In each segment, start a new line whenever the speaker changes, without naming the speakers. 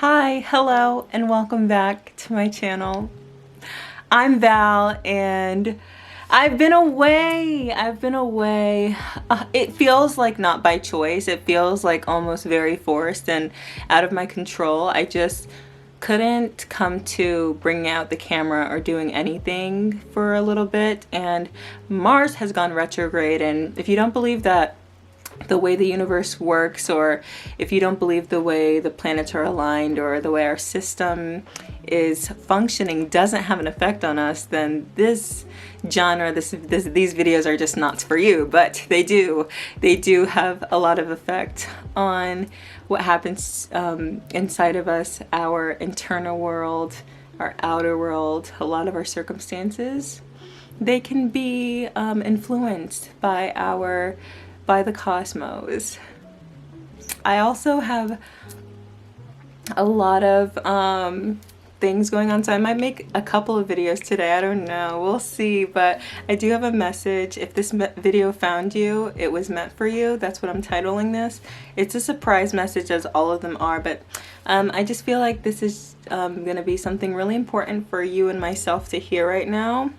Hi, hello, and welcome back to my channel. I'm Val, and I've been away. It feels like not by choice. It feels like almost very forced and out of my control. I just couldn't come to bringing out the camera or doing anything for a little bit, and Mars has gone retrograde. And if you don't believe that the way the universe works, or if you don't believe the way the planets are aligned, or the way our system is functioning doesn't have an effect on us, then this genre, these videos are just not for you. But they do have a lot of effect on what happens inside of us, our internal world, our outer world. A lot of our circumstances, they can be influenced by the cosmos. I also have a lot of things going on, so I might make a couple of videos today. I don't know, we'll see. But I do have a message. If this video found you, it was meant for you. That's what I'm titling this. It's a surprise message, as all of them are, but I just feel like this is gonna be something really important for you and myself to hear right now.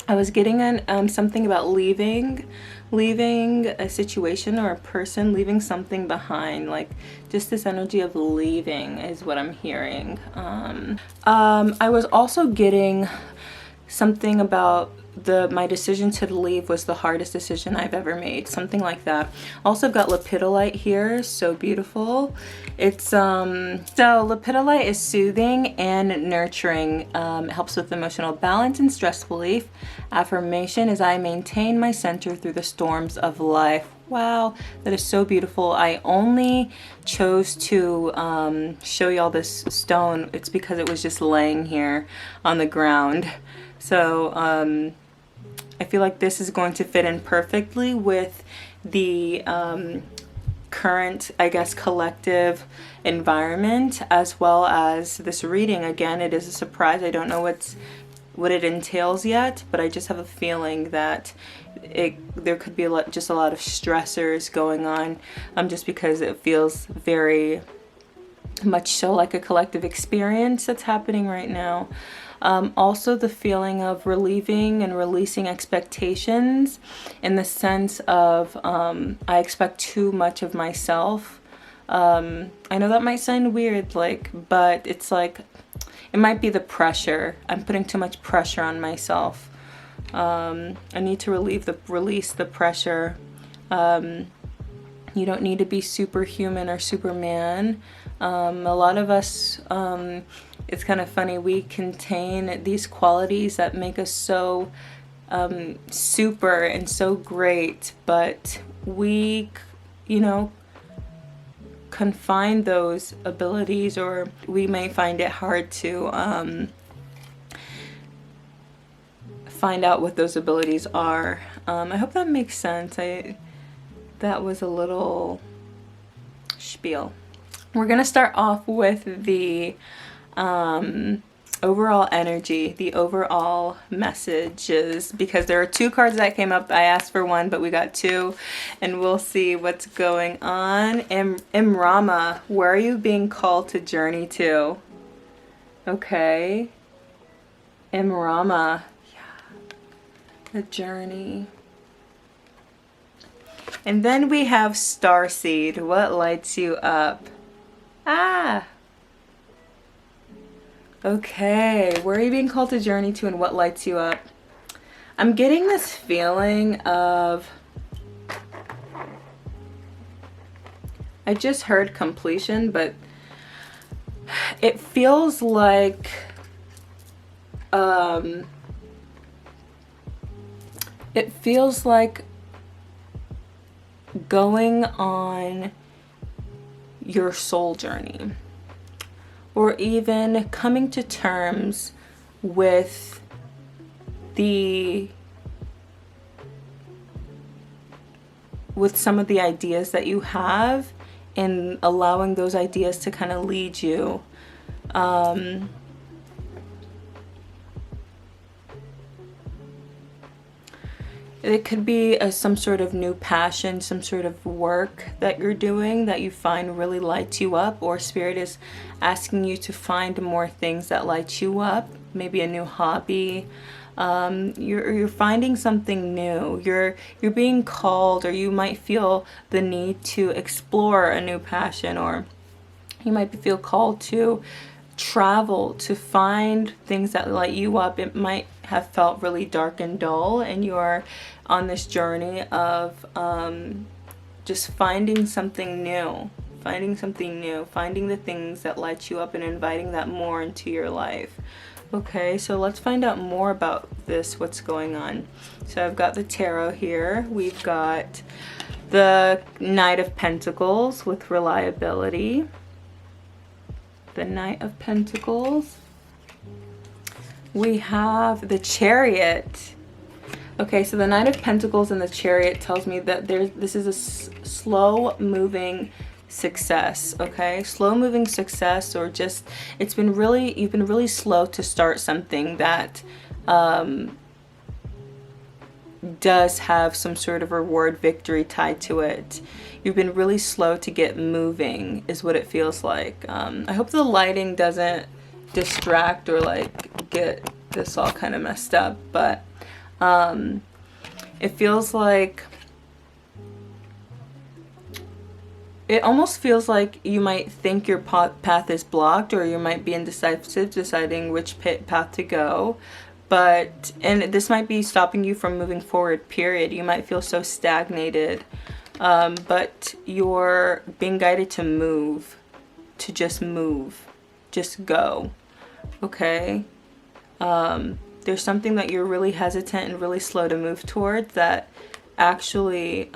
I was getting something about leaving a situation or a person, leaving something behind, like just this energy of leaving is what I'm hearing. I was also getting something about my decision to leave was the hardest decision I've ever made, something like that. Also, I've got lepidolite here, so beautiful. It's so lepidolite is soothing and nurturing. It helps with emotional balance and stress relief. Affirmation is, I maintain my center through the storms of life. Wow, that is so beautiful. I only chose to show y'all this stone. It's because it was just laying here on the ground. So I feel like this is going to fit in perfectly with the current, I guess, collective environment, as well as this reading. Again, it is a surprise. I don't know what it entails yet, but I just have a feeling that there could be just a lot of stressors going on, just because it feels very much so like a collective experience that's happening right now. Also, the feeling of relieving and releasing expectations, in the sense of I expect too much of myself. I know that might sound weird, but it's like it might be the pressure. I'm putting too much pressure on myself. I need to release the pressure. You don't need to be superhuman or Superman. A lot of us, it's kind of funny, we contain these qualities that make us so super and so great, but we, confine those abilities, or we may find it hard to find out what those abilities are. I hope that makes sense. That was a little spiel. We're gonna start off with the overall energy, the overall messages, because there are two cards that came up. I asked for one, but we got two, and we'll see what's going on. Imrama, where are you being called to journey to? Okay. Imrama, yeah, the journey. And then we have Starseed, what lights you up? Ah! Okay, where are you being called to journey to, and what lights you up? I'm getting this feeling of, I just heard completion, but it feels like going on your soul journey, or even coming to terms with some of the ideas that you have, and allowing those ideas to kind of lead you. It could be some sort of new passion, some sort of work that you're doing that you find really lights you up, or Spirit is asking you to find more things that light you up, maybe a new hobby. You're finding something new. You're being called, or you might feel the need to explore a new passion, or you might feel called to travel, to find things that light you up. It might have felt really dark and dull, and you're on this journey of just finding something new, finding the things that light you up and inviting that more into your life. Okay, so let's find out more about this, what's going on. So I've got the tarot here. We've got the Knight of Pentacles with reliability. The Knight of Pentacles. We have the Chariot. Okay, so the Knight of Pentacles and the Chariot tells me that this is a slow moving success. Okay, slow moving success, or just you've been really slow to start something that does have some sort of reward, victory tied to it. You've been really slow to get moving is what it feels like. I hope the lighting doesn't distract or like get this all kind of messed up, but it feels like, it almost feels like you might think your path is blocked, or you might be indecisive, deciding which path to go. And this might be stopping you from moving forward, period. You might feel so stagnated, but you're being guided to move, to just move, just go. Okay? There's something that you're really hesitant and really slow to move towards that actually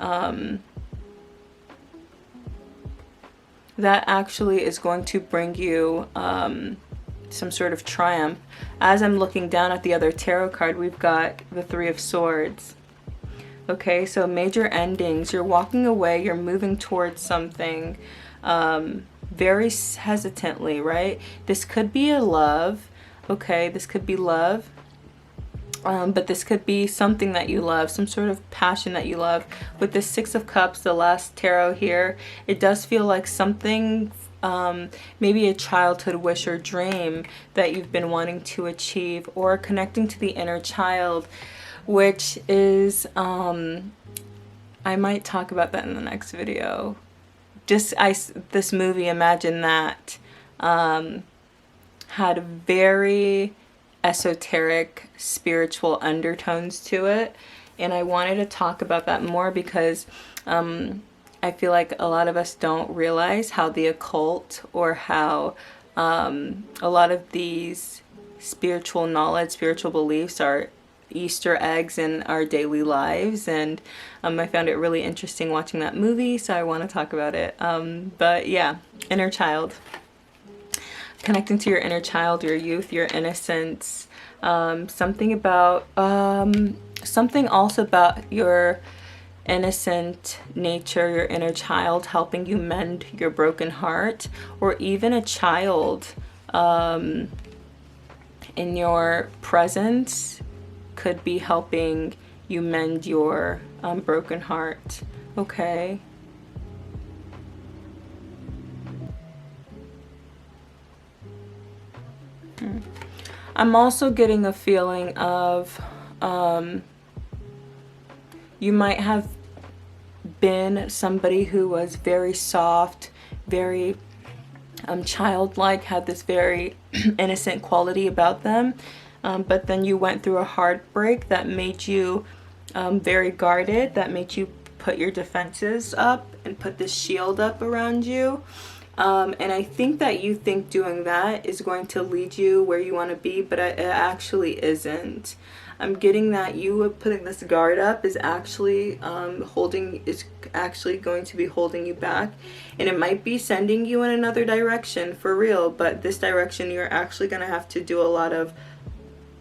is going to bring you some sort of triumph. As I'm looking down at the other tarot card, we've got the Three of Swords. Okay, so major endings. You're walking away, you're moving towards something very hesitantly, right? This could be a love. Okay, this could be love. But this could be something that you love, some sort of passion that you love. With the Six of Cups, the last tarot here, it does feel like something, maybe a childhood wish or dream that you've been wanting to achieve, or connecting to the inner child, which is, I might talk about that in the next video. This movie, imagine that, had very esoteric spiritual undertones to it, and I wanted to talk about that more because I feel like a lot of us don't realize how the occult, or how a lot of these spiritual knowledge, spiritual beliefs are Easter eggs in our daily lives, and I found it really interesting watching that movie, so I want to talk about it. But yeah, inner child. Connecting to your inner child, your youth, your innocence, something also about your innocent nature, your inner child helping you mend your broken heart, or even a child in your presence could be helping you mend your broken heart. Okay. I'm also getting a feeling of you might have been somebody who was very soft, very childlike, had this very innocent quality about them, but then you went through a heartbreak that made you very guarded, that made you put your defenses up and put this shield up around you. And I think that you think doing that is going to lead you where you want to be, but it actually isn't. I'm getting that you putting this guard up is actually going to be holding you back, and it might be sending you in another direction for real, but this direction you're actually going to have to do a lot of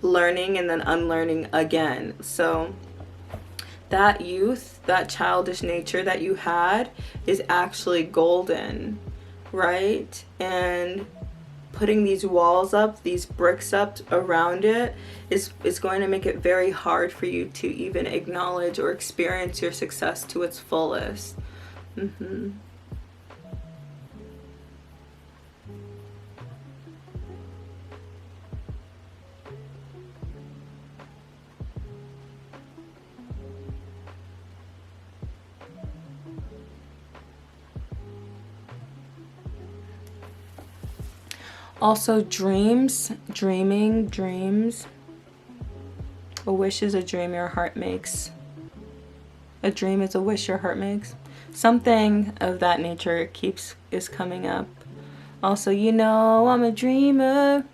learning and then unlearning again. So that youth, that childish nature that you had is actually golden, right? And putting these walls up, these bricks up around it, is going to make it very hard for you to even acknowledge or experience your success to its fullest. Also dreams, dreams. A wish is a dream your heart makes. A dream is a wish your heart makes. Something of that nature is coming up. Also, you know, I'm a dreamer,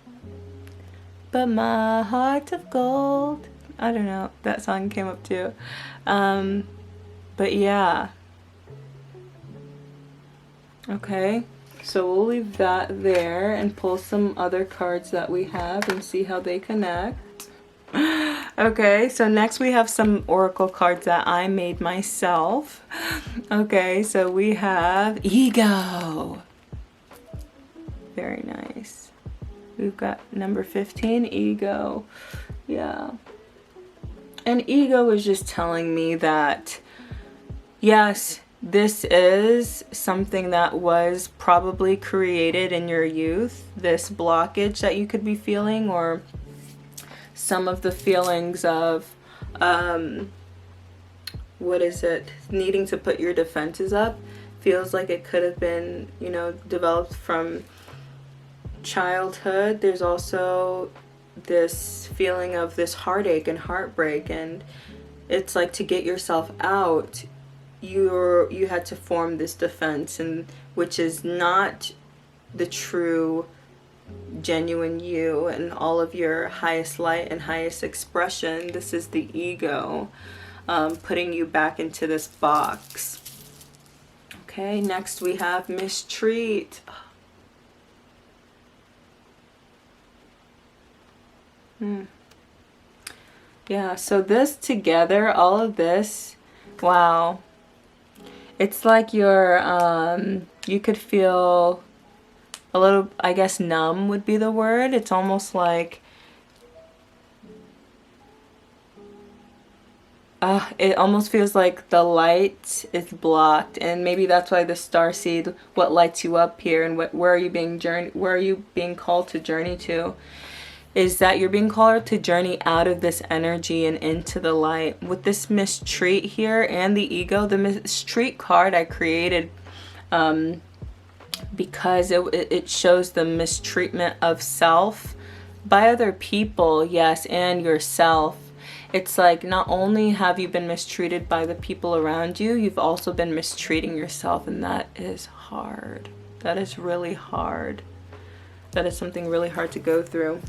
but my heart's of gold. I don't know, that song came up too. But yeah. Okay. So we'll leave that there and pull some other cards that we have and see how they connect. Okay, so next we have some oracle cards that I made myself. Okay, so we have ego. Very nice. We've got number 15, ego. Yeah. And ego is just telling me that, yes, this is something that was probably created in your youth, this blockage that you could be feeling, or some of the feelings of, needing to put your defenses up. Feels like it could have been, you know, developed from childhood. There's also this feeling of this heartache and heartbreak, and it's like to get yourself out, you had to form this defense, and which is not the true genuine you and all of your highest light and highest expression. This is the ego putting you back into this box. Okay, next we have mistreat. Yeah, so this together, all of this, wow. It's like you could feel a little, I guess numb would be the word. It's almost like, it almost feels like the light is blocked, and maybe that's why the starseed, what lights you up here, and where are you being called to journey to, is that you're being called to journey out of this energy and into the light. With this mistreat here and the ego, the mistreat card I created because it shows the mistreatment of self by other people, yes, and yourself. It's like not only have you been mistreated by the people around you, you've also been mistreating yourself, and that is hard. That is really hard. That is something really hard to go through.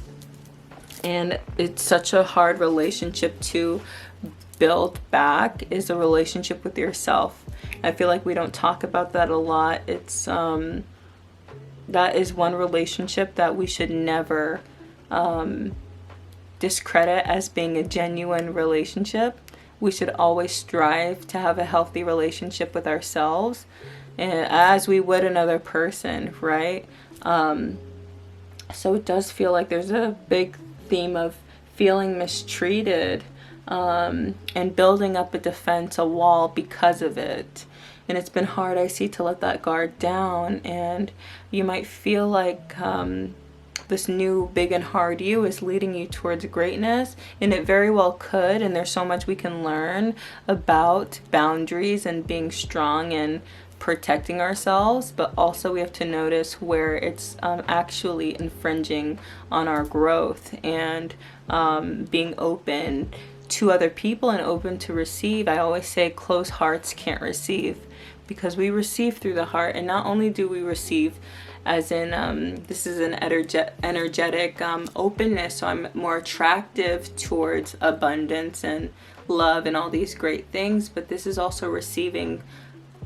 And it's such a hard relationship to build back, is a relationship with yourself. I feel like we don't talk about that a lot. It's that is one relationship that we should never discredit as being a genuine relationship. We should always strive to have a healthy relationship with ourselves, and as we would another person, right? So it does feel like there's a big theme of feeling mistreated and building up a defense, a wall because of it. And it's been hard, I see, to let that guard down, and you might feel like this new big and hard you is leading you towards greatness, and it very well could, and there's so much we can learn about boundaries and being strong and protecting ourselves, but also we have to notice where it's actually infringing on our growth, and being open to other people and open to receive. I always say closed hearts can't receive, because we receive through the heart. And not only do we receive as in this is an energetic openness, so I'm more attractive towards abundance and love and all these great things, but this is also receiving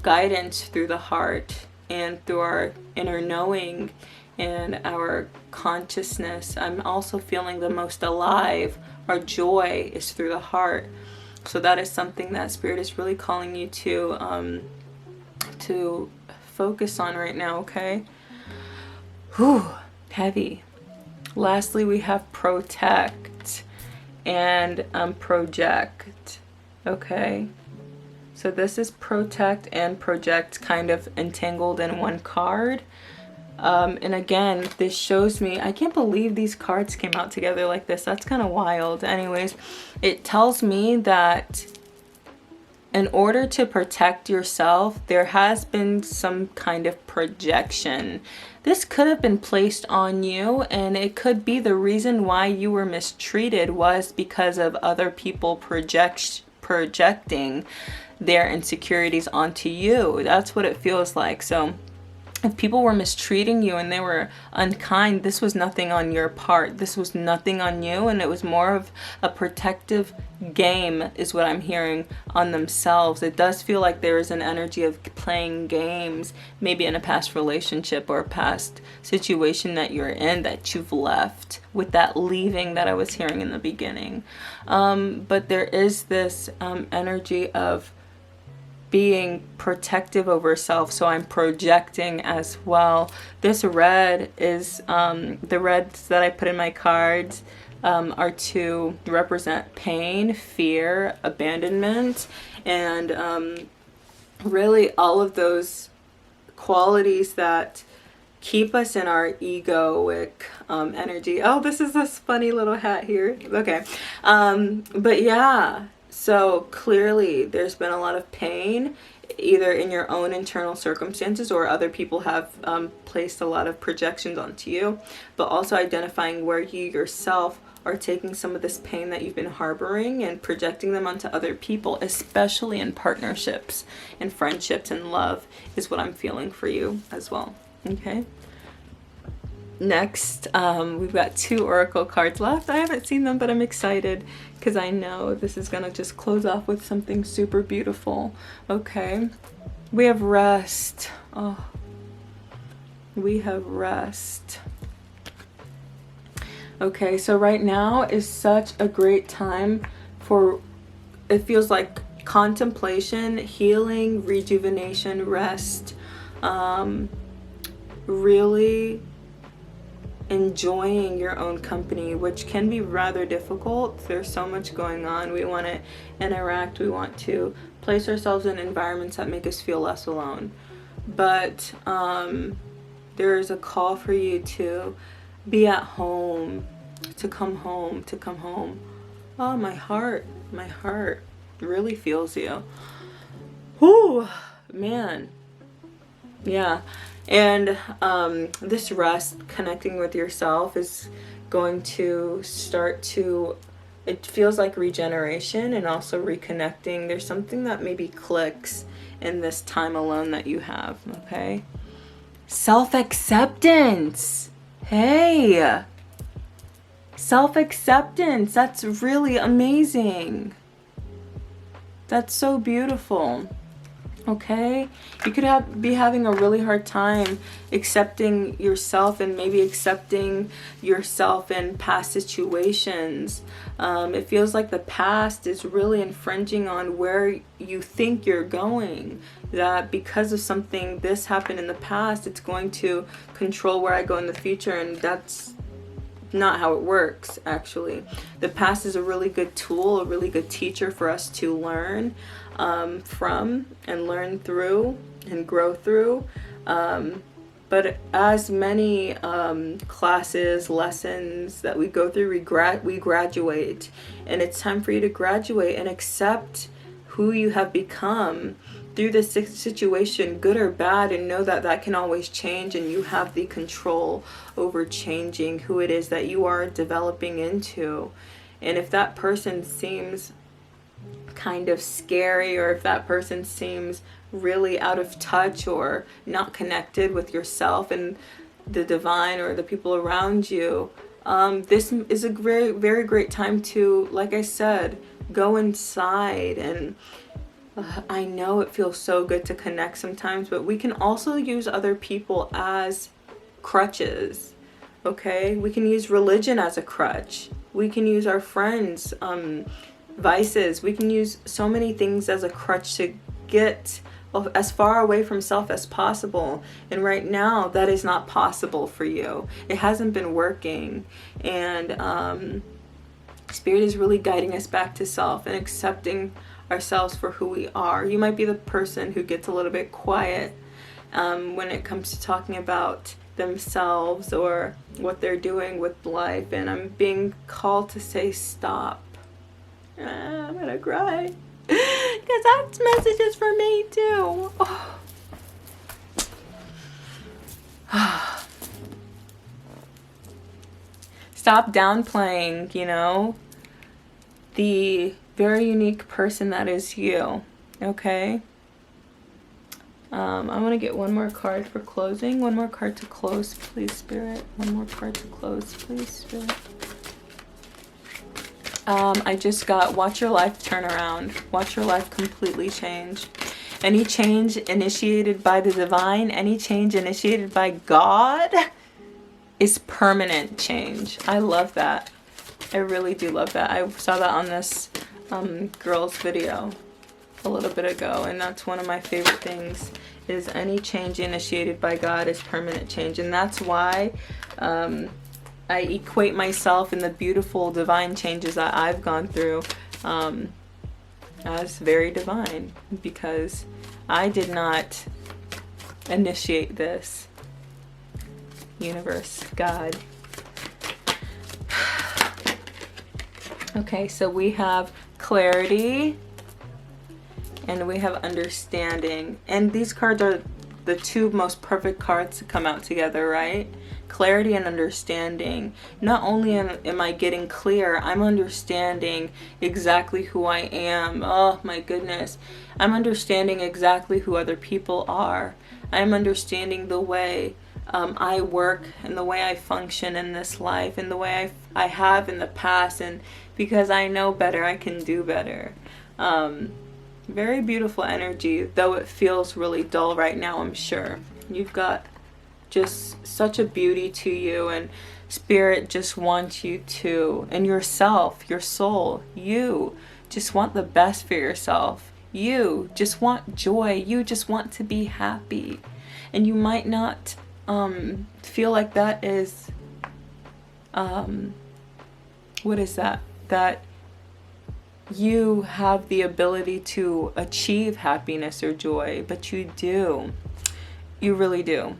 guidance through the heart and through our inner knowing and our consciousness. I'm also feeling the most alive. Our joy is through the heart. So that is something that Spirit is really calling you to focus on right now, okay? Whew. heavy. Lastly, we have protect and project. Okay, so this is protect and project kind of entangled in one card. And again, this shows me, I can't believe these cards came out together like this. That's kind of wild. Anyways, it tells me that in order to protect yourself, there has been some kind of projection. This could have been placed on you, and it could be the reason why you were mistreated was because of other people projecting their insecurities onto you. That's what it feels like. So if people were mistreating you and they were unkind, this was nothing on your part. This was nothing on you, and it was more of a protective game is what I'm hearing on themselves. It does feel like there is an energy of playing games, maybe in a past relationship or a past situation that you're in that you've left, with that leaving that I was hearing in the beginning. But there is this energy of being protective over self, so I'm projecting as well. This red is the reds that I put in my cards are to represent pain, fear, abandonment, and really all of those qualities that keep us in our egoic energy. Oh, this is this funny little hat here. Okay, but yeah. So clearly there's been a lot of pain, either in your own internal circumstances or other people have placed a lot of projections onto you, but also identifying where you yourself are taking some of this pain that you've been harboring and projecting them onto other people, especially in partnerships and friendships and love is what I'm feeling for you as well. Okay. Next, we've got 2 oracle cards left. I haven't seen them, but I'm excited because I know this is going to just close off with something super beautiful. Okay, we have rest. Oh, we have rest. Okay, so right now is such a great time for, it feels like contemplation, healing, rejuvenation, rest, really enjoying your own company, which can be rather difficult. There's so much going on. We want to interact. We want to place ourselves in environments that make us feel less alone. But there is a call for you to be at home, to come home, to come home. Oh, my heart really feels you. Whoo, man. Yeah. And this rest, connecting with yourself, is going to start to, it feels like regeneration and also reconnecting. There's something that maybe clicks in this time alone that you have, okay? Self-acceptance. Hey, self-acceptance. That's really amazing. That's so beautiful. Okay, you could be having a really hard time accepting yourself and maybe accepting yourself in past situations. It feels like the past is really infringing on where you think you're going. That because of something this happened in the past, it's going to control where I go in the future, and that's not how it works. Actually, the past is a really good tool, a really good teacher for us to learn from and learn through and grow through. But as many classes, lessons that we go through, we graduate, and it's time for you to graduate and accept who you have become through this situation, good or bad, and know that that can always change, and you have the control over changing who it is that you are developing into. And if that person seems kind of scary, or if that person seems really out of touch or not connected with yourself and the divine or the people around you, this is a very, very great time to, like I said, go inside. And I know it feels so good to connect sometimes, but we can also use other people as crutches. Okay, we can use religion as a crutch. We can use our friends, vices. We can use so many things as a crutch to get as far away from self as possible. And right now, that is not possible for you. It hasn't been working. And Spirit is really guiding us back to self and accepting ourselves for who we are. You might be the person who gets a little bit quiet when it comes to talking about themselves or what they're doing with life. And I'm being called to say stop. I'm gonna cry. Because that's messages for me too. Oh. Stop downplaying, you know, the very unique person that is you. Okay? I want to get one more card for closing. One more card to close, please, Spirit. One more card to close, please, Spirit. I just got watch your life turn around. Watch your life completely change. Any change initiated by the divine, any change initiated by God is permanent change. I love that. I really do love that. I saw that on this girl's video a little bit ago, and that's one of my favorite things, is any change initiated by God is permanent change. And that's why I equate myself in the beautiful divine changes that I've gone through as very divine, because I did not initiate this. Universe, God. Okay, so we have clarity and we have understanding. And these cards are the two most perfect cards to come out together, right? Clarity and understanding. Not only am I getting clear, I'm understanding exactly who I am. Oh my goodness. I'm understanding exactly who other people are. I'm understanding the way I work and the way I function in this life and the way I have in the past. And because I know better, I can do better. Very beautiful energy, though it feels really dull right now, I'm sure. You've got just such a beauty to you, and Spirit just wants you to, and yourself, your soul, you just want the best for yourself. You just want joy. You just want to be happy. And you might not feel like that is, what is that? That you have the ability to achieve happiness or joy, but you do. You really do.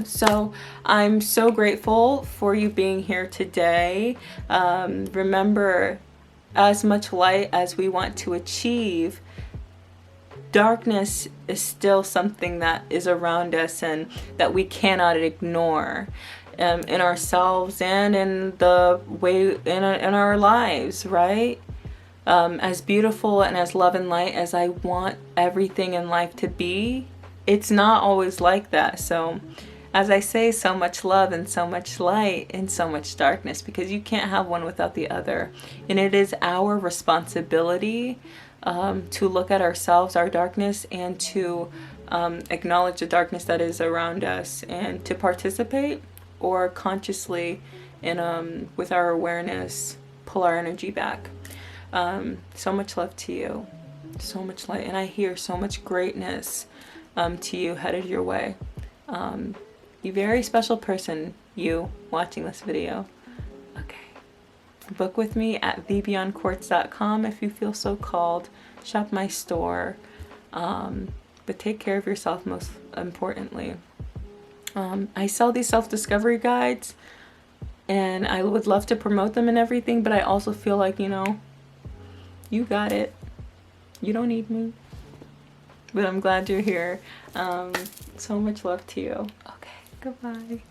So I'm so grateful for you being here today. Remember, as much light as we want to achieve, darkness is still something that is around us and that we cannot ignore in ourselves and in the way in our lives, right? As beautiful and as love and light as I want everything in life to be, it's not always like that. So as I say, so much love and so much light and so much darkness, because you can't have one without the other. And it is our responsibility to look at ourselves, our darkness, and to acknowledge the darkness that is around us, and to participate or consciously in with our awareness pull our energy back. So much love to you, so much light, and I hear so much greatness to you headed your way. You very special person, you watching this video. Okay. Book with me at beyondquartz.com if you feel so called. Shop my store. But take care of yourself, most importantly. I sell these self-discovery guides, and I would love to promote them and everything, but I also feel like, you know, you got it. You don't need me. But I'm glad you're here. So much love to you. Okay, goodbye.